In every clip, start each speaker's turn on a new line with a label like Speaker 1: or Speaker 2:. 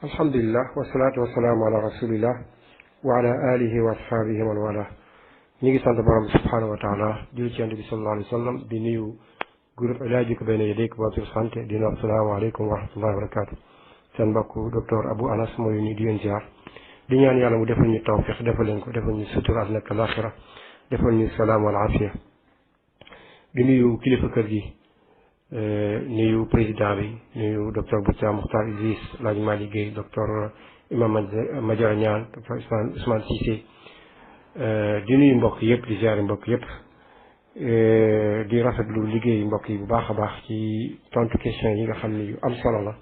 Speaker 1: alhamdulilah wasalaatu wasalaamu ala rasulillah wa ala alihi wa ashabihi man wala ñu ngi sant borom subhanahu wa taala jul ci yonent bi sallallahu alayhi wa sallam di nuyu groupe Ilaajika bayna yadayka wabsir santé di nuyu asalaamaaleykum wa rahmatullahi wa barakatu seen mbokk docteur Abou Anas mooy ni di leen ziar di ñaan yàlla mu defal ñu tawfiq defal leen ko defal ñu sutura àddina ak alaxira defal ñu salaam wal afiya di nuyu kilifa kër gi nuyu président bi nuyu docteur Boutia Mokhtar Idriss Laaj Malick Guèye docteur Imam Madiara Niane docteur Ousmane Cissé di nuyu mbokk yëpp di ziare mbokk yëpp di rafetlu liggéey mbokk yi bu baax a baax ci tontu question yi nga xam ne yu am solo la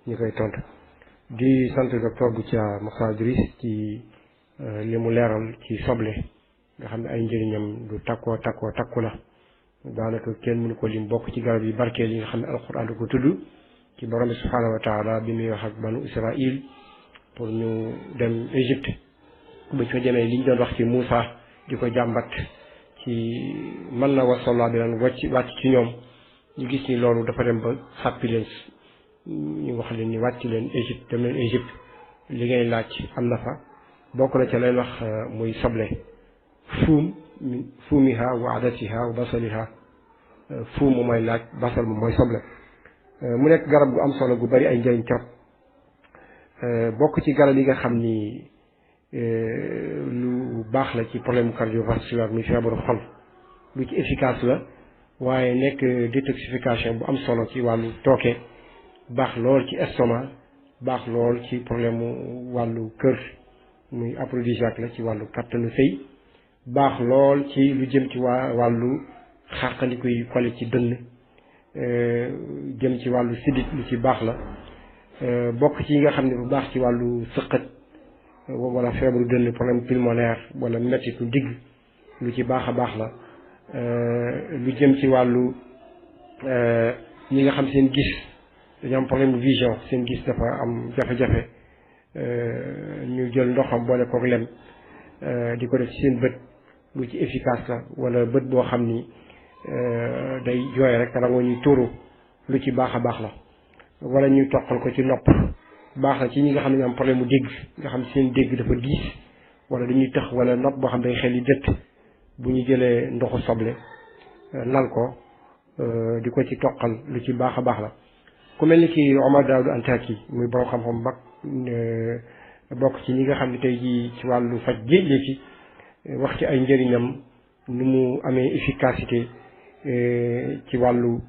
Speaker 1: ñu koy tontu di sant docteur Boutia Mokhtar Idriss ci li mu leeral ci soble nga xam ne ay njëriñam du takku la daanaka kenn mënu ko lim bokk ci garab yi barkeel yi nga xam ne alquran da ko tudd ci borom bi subhanahu wa taala bi muy wax ak banu Israil pour ñu dem Égypte buñ fa demee liñ doon wax ci Moussa di ko jàmbat ci mën na wasollaa bi daan wàcc ci ñoom ñu gis ni loolu dafa dem ba sàppi leen ñu wax leen ni wàcc leen Égypte dem leen Égypte li ngay laaj am na fa bokk na ca leen wax muy soble fuumiha wa adatiha wa basaliha fuum moom mooy laaj basal moom mooy soble mu nekk garab gu am solo gu bari ay njëriñ trop bokk ci garab yi nga xam ni lu baax la ci problème cardiovasculaire muy feebaru xol lu ci efficace la waaye nekk détoxification bu am solo ci wàllu tooke baax lool ci estomac baax lool ci problème wàllu kër muy aphrodisiaque la ci wàllu kattanu sëy baax lool ci lu jëm ci wàllu xàqandiku yi kole ci dënn jëm ci wàllu sidit lu ci baax la bokk ci yi nga xam ne bu baax ci wàllu sëqët wala feebaru dënn problème pulmonaire wala mettitu digg lu ci baax a baax la lu jëm ci wàllu ñi nga xam seen gis dañu am problème vision seen gis dafa am jafe-jafe ñu jël ndoxam boole kook lem di ko def ci seen bët lu ci efficace la wala bët boo xam ni day jooy rek rango ñuy tuuru lu ci baax a baax la wala ñuy toqal ko ci nopp baax na ci ñi nga xam ne ñu am problème mu dégg nga xam seen dégg dafa diis wala dañuy tëx wala nopp boo xam day xel yi dëtt bu ñu jëlee ndoxu soble lal ko di ko ci toqal lu ci baax a baax la ku mel ni ki Omar Daoud Antaki muy borom xam-xam mag bokk ci ñi nga xam ne tey jii ci wàllu faj géej léegi wax ci ay njëriñam nu mu amee efficacité ci wàllu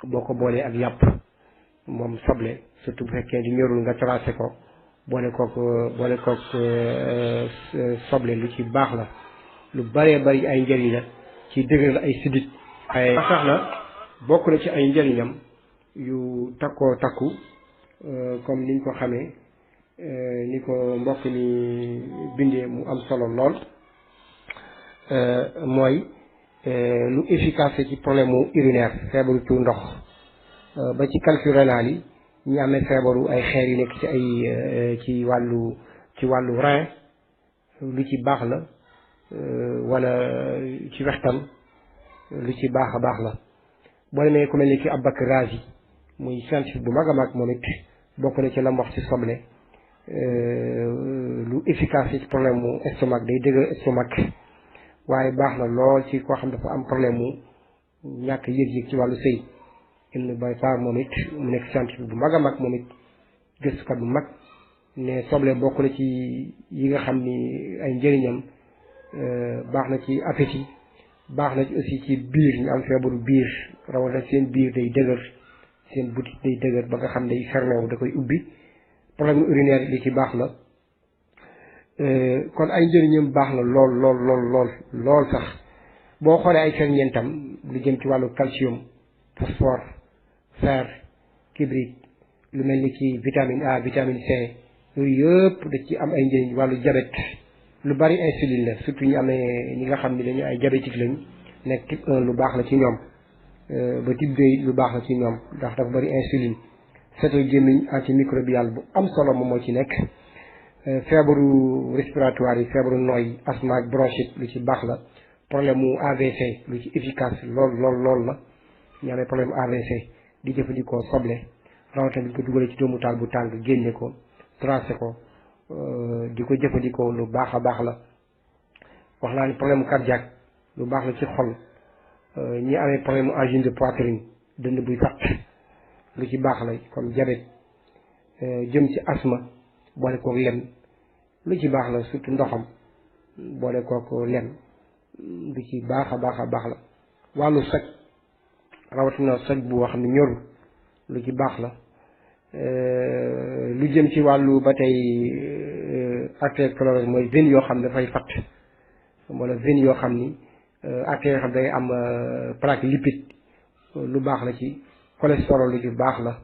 Speaker 1: boo ko boolee ak yàpp moom soble surtout bu fekkee di ñorul nga tracé ko boole kook soble lu ci baax la lu bëree bëri ay njëriñ la ci dëgëral ay sidit ay sax na bokk na ci ay njëriñam yu takkoo takku comme niñ ko xamee ni ko mbokk mi bindee mu am solo lool mooy lu efficace ci problème mu urinaire feebaru tuur ndox ba ci calcul rénal yi ñi amee feebaru ay xeer yi nekk ci ay ci wàllu rein lu ci baax la wala ci wextam lu ci baax a baax la boo demee ku mel ni ki Abbakr Razi muy scientifique bu mag a mag moom it bokk na ci lam wax ci soble lu efficace ci problème mu estomac day dëgër estomac waaye baax na lool ci koo xam dafa am problème mu ñàkk yëg-yëg ci wàllu sëy Ibn Baytar moom it mu nekk scientifique bu mag a mag moom it gëstukat bu mag ne soble bokk na ci yi nga xam ni ay njëriñam baax na ci appétit baax na ci aussi ci biir ñu am feebaru biir rawatina seen biir day dëgër seen butit day dëgër ba nga xam day fermé wu da koy ubbi problème urinaire li ci baax la kon ay njëriñam baax na lool sax boo xoolee ay ferñeentam lu jëm ci wàllu calcium phosphore fer kibrit lu mel ni ci vitamine A vitamine C yooyu yëpp da ci am ay njëriñ wàllu diabète lu bari insuline la surtout ñu amee ñi nga xam ne dañu ay diabétique lañ nekk type 1 lu baax la ci ñoom ba type 2 lu baax la ci ñoom ndax dafa bari insuline seetal gémmiñ antimicrobial bu am solo moom moo ci nekk feebaru respiratoire yi feebaru nooy asthme ak bronchite lu ci baax la problème mu AVC lu ci efficace lool la ñu amee problème AVC di jëfandikoo soble rawatina bi ñu ko dugalee ci doomu taal bu tàng génne ko tracé ko di ko jëfandikoo lu baax a baax la. wax naa ni problème cardiaque lu baax la ci xol ñi amee problème angine de poitrine dënn buy fàtt lu ci baax la comme diabète jëm ci asthme boole kook lem lu ci baax la surtout ndoxam boole kook lem lu ci baax a baax la wàllu soj rawatina soj bu xam ne ñorul lu ci baax la lu jëm ci wàllu ba tey artériosclérose mooy veine yoo xam ne dafay fatt wala veine yoo xam ni artère yoo xam day am plaque lipide lu baax la ci cholestérol lu ci baax la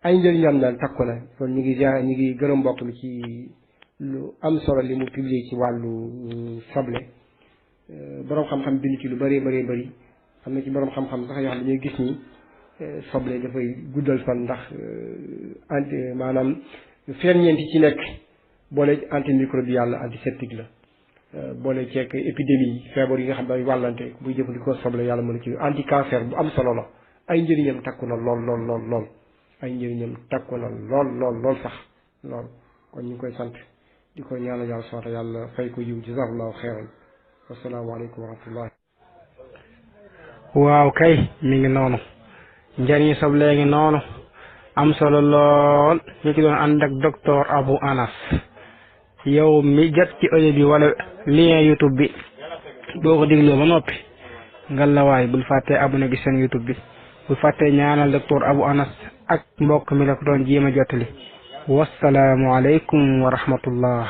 Speaker 1: ay njëriñam daal takku na kon ñu ngi gërëm mbokk mi ci lu am solo li mu publier ci wàllu soble boroom xam-xam bind ci lu bëree bëri am na ci boroom xam-xam sax yoo xam ne ñuy gis ni soble dafay guddal fan ndax maanaam ferñeent yi ci nekk boole antimicrobial la antiseptique la boole ceek épidémie yi feebar yi nga xam ne wàllante buy jëfandikoo soble yàlla mën a ci anti cancer bu am solo la ay njëriñam takku na lool ay njëriñam takku na lool sax lool kon ñu ngi koy sant di ko ñaanal yàlla soota yàlla fay ko yiw jazakallahu xeyran wasalaamaaleykum wa rahmatullah.
Speaker 2: waaw kay mi ngi noonu njëriñ soble ngi noonu am solo lool ñu ci doon ànd ak docteur Abou Anas. yow mi jot ci audio bi wala lien YouTube bi boo ko dégloo ba noppi ngallaawaay bul fàttee abonné gi seen YouTube bi bul fàttee ñaanal docteur Abou Anas ak mbokk mi la ko doon jéem a jottali wasalaamu aleykum wa rahmatullah.